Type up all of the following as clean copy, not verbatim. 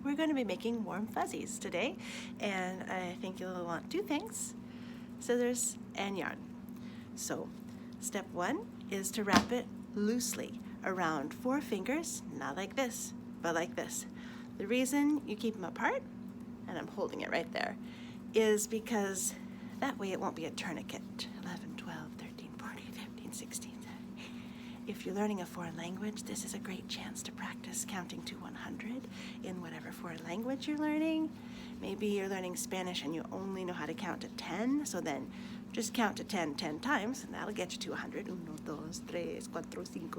we're going to be making warm fuzzies today, and I think you'll want two things: scissors and yarn. So step one is to wrap it loosely around 4 fingers, not like this, but like this. The reason you keep them apart, and I'm holding it right there, is because that way it won't be a tourniquet. 11, 12, 13, 14, 15, 16. If you're learning a foreign language, this is a great chance to practice counting to 100 in whatever foreign language you're learning. Maybe you're learning Spanish and you only know how to count to 10, so then just count to 10 10 times, and that'll get you to 100. 1, 2, 3, 4, 5, 6, 7,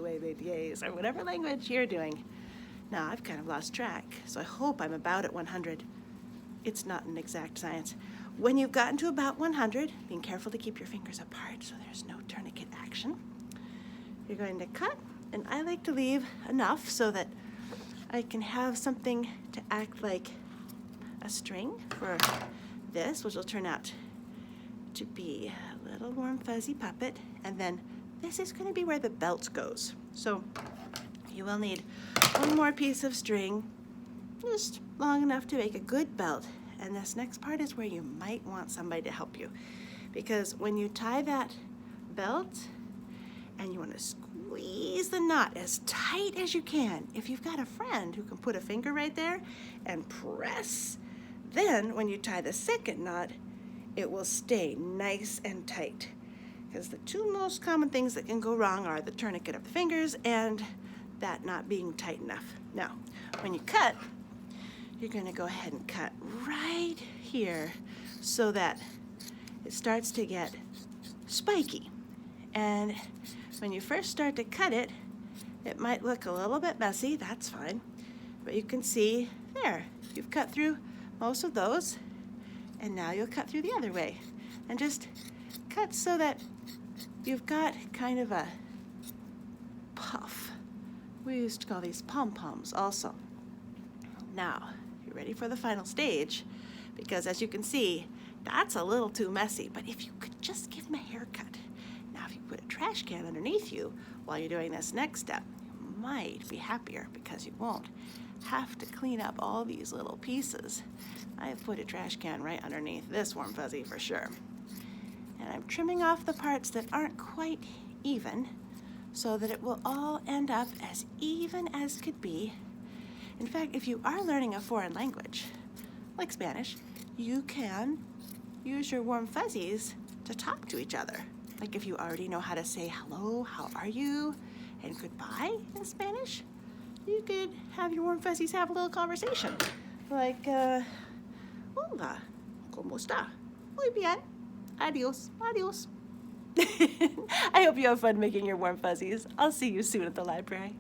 8, 9, 10, or whatever language you're doing. Now, I've kind of lost track, so I hope I'm about at 100. It's not an exact science. When you've gotten to about 100, being careful to keep your fingers apart so there's no tourniquet action, you're going to cut, and I like to leave enough so that I can have something to act like a string for this, which will turn out to be a little warm fuzzy puppet, and then this is going to be where the belt goes. So you will need one more piece of string, just long enough to make a good belt. And this next part is where you might want somebody to help you, because when you tie that belt and you want to squeeze the knot as tight as you can, if you've got a friend who can put a finger right there and press, then when you tie the second knot, it will stay nice and tight. Because the two most common things that can go wrong are the tourniquet of the fingers and that not being tight enough. Now, when you cut, you're going to go ahead and cut right here so that it starts to get spiky. And when you first start to cut it, it might look a little bit messy. That's fine. But you can see there, you've cut through most of those, and now you'll cut through the other way. And just cut so that you've got kind of a puff. We used to call these pom-poms also. Now, you're ready for the final stage, because as you can see, that's a little too messy, but if you could just give them a haircut. Now, if you put a trash can underneath you while you're doing this next step, you might be happier because you won't have to clean up all these little pieces. I have put a trash can right underneath this warm fuzzy for sure. And I'm trimming off the parts that aren't quite even so that it will all end up as even as could be. In fact, if you are learning a foreign language, like Spanish, you can use your warm fuzzies to talk to each other. Like if you already know how to say hello, how are you, and goodbye in Spanish, you could have your warm fuzzies have a little conversation. Like, hola, ¿cómo está? Muy bien. Adios, adios. I hope you have fun making your warm fuzzies. I'll see you soon at the library.